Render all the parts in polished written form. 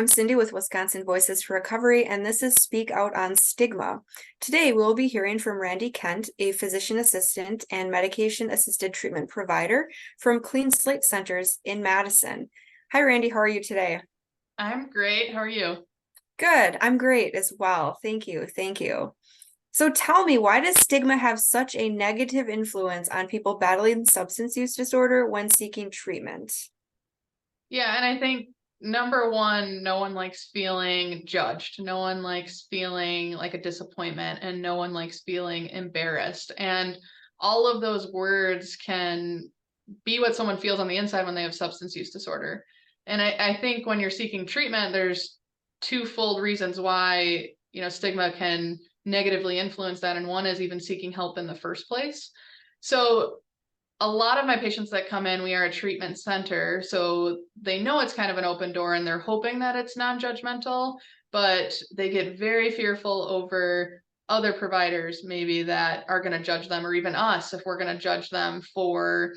I'm Cindy with Wisconsin Voices for Recovery, and this is Speak Out on Stigma. Today, we'll be hearing from Randi Kent, a physician assistant and medication-assisted treatment provider from CleanSlate Centers in Madison. Hi, Randi. How are you today? I'm great. How are you? Good. I'm great as well. Thank you. Thank you. So tell me, why does stigma have such a negative influence on people battling substance use disorder when seeking treatment? Yeah, and I think number one, no one likes feeling judged. No one likes feeling like a disappointment, and no one likes feeling embarrassed. And all of those words can be what someone feels on the inside when they have substance use disorder. And I think when you're seeking treatment, there's twofold reasons why, stigma can negatively influence that. And one is even seeking help in the first place. So a lot of my patients that come in, we are a treatment center, so they know it's kind of an open door and they're hoping that it's non-judgmental, but they get very fearful over other providers maybe that are going to judge them, or even us if we're going to judge them for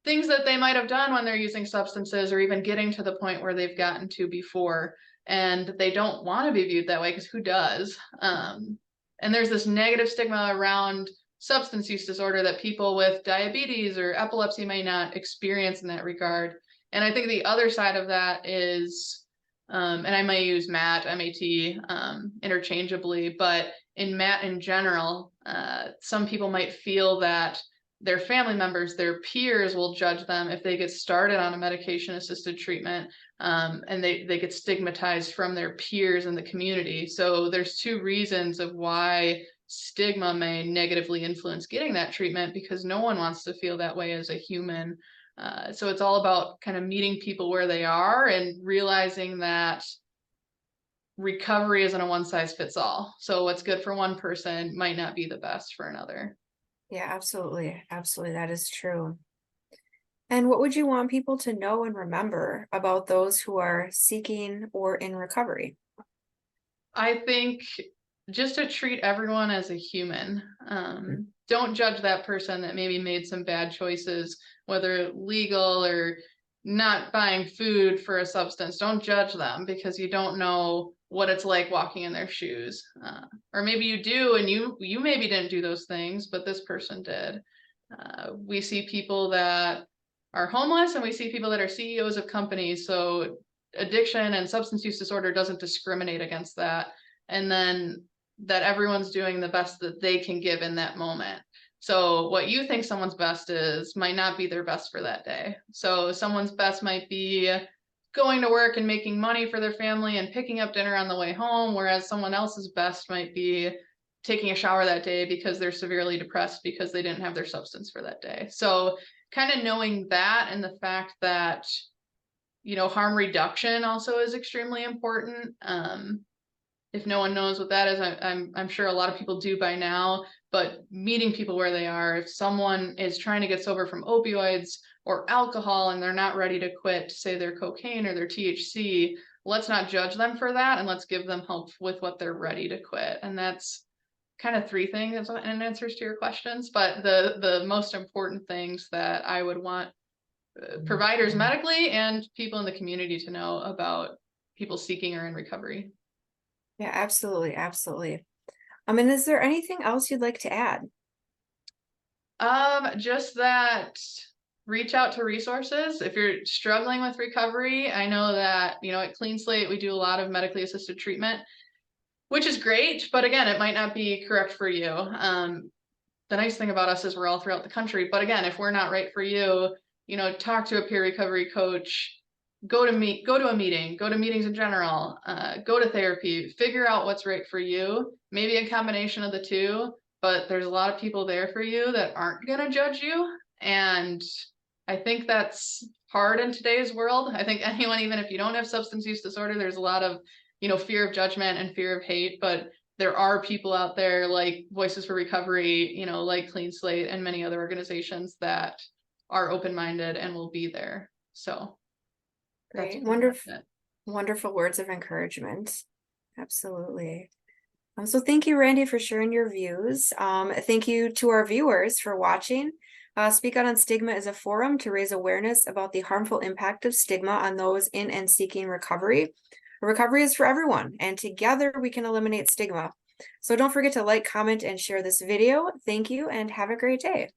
things that they might have done when they're using substances, or even getting to the point where they've gotten to before. And they don't want to be viewed that way, because who does? And there's this negative stigma around substance use disorder that people with diabetes or epilepsy may not experience in that regard. And I think the other side of that is, and I may use MAT interchangeably, but in MAT in general, some people might feel that their family members, their peers will judge them if they get started on a medication-assisted treatment, and they get stigmatized from their peers in the community. So there's two reasons of why stigma may negatively influence getting that treatment, because no one wants to feel that way as a human. So it's all about kind of meeting people where they are and realizing that recovery isn't a one-size-fits-all. So what's good for one person might not be the best for another. Yeah, absolutely. Absolutely. That is true. And what would you want people to know and remember about those who are seeking or in recovery? I think just to treat everyone as a human. Don't judge that person that maybe made some bad choices, whether legal or not buying food for a substance. Don't judge them, because you don't know what it's like walking in their shoes. Or maybe you do, and you maybe didn't do those things, but this person did. We see people that are homeless, and we see people that are CEOs of companies. So addiction and substance use disorder doesn't discriminate against that. And then that everyone's doing the best that they can give in that moment. So what you think someone's best is might not be their best for that day. So someone's best might be going to work and making money for their family and picking up dinner on the way home, whereas someone else's best might be taking a shower that day because they're severely depressed because they didn't have their substance for that day. So kind of knowing that, and the fact that, harm reduction also is extremely important. If no one knows what that is, I'm sure a lot of people do by now, but meeting people where they are. If someone is trying to get sober from opioids or alcohol and they're not ready to quit, say their cocaine or their THC, let's not judge them for that, and let's give them help with what they're ready to quit. And that's kind of three things in answers to your questions, but the most important things that I would want providers medically and people in the community to know about people seeking or in recovery. Yeah, absolutely. Absolutely. And is there anything else you'd like to add? Just that reach out to resources. If you're struggling with recovery, I know that, at CleanSlate, we do a lot of medically assisted treatment, which is great, but again, it might not be correct for you. The nice thing about us is we're all throughout the country, but again, if we're not right for you, talk to a peer recovery coach, go to a meeting, go to meetings in general, go to therapy, figure out what's right for you, maybe a combination of the two, but there's a lot of people there for you that aren't going to judge you. And I think that's hard in today's world. I think anyone, even if you don't have substance use disorder, there's a lot of, fear of judgment and fear of hate, but there are people out there like Voices for Recovery, like CleanSlate and many other organizations that are open-minded and will be there. So Great. Wonderful. Wonderful words of encouragement. Absolutely. So thank you, Randi, for sharing your views. Thank you to our viewers for watching. Speak Out on Stigma is a forum to raise awareness about the harmful impact of stigma on those in and seeking recovery. Recovery is for everyone, and together we can eliminate stigma. So don't forget to like, comment, and share this video. Thank you, and have a great day.